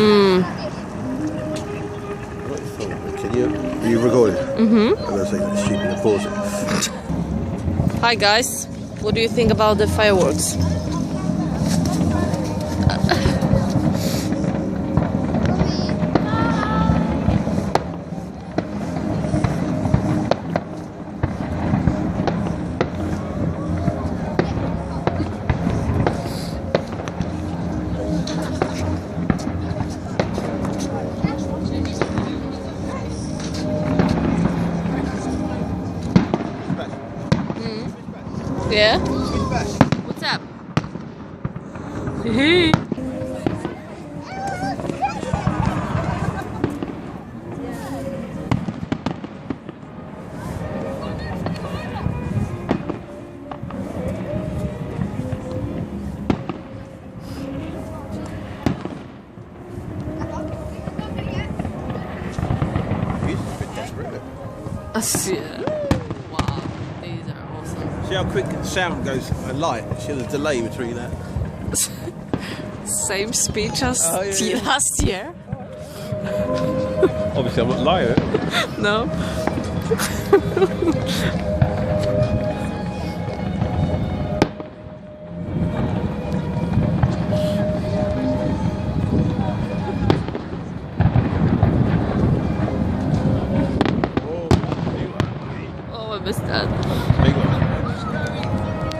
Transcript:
Are you recording? I'm gonna say that stupid and pause it. Hi guys, what do you think about the fireworks? Yeah? What's up? Hey. Wow, these are awesome. See how quick sound goes a light? See the delay between that. Same speech as last year. Obviously I'm not lying. No.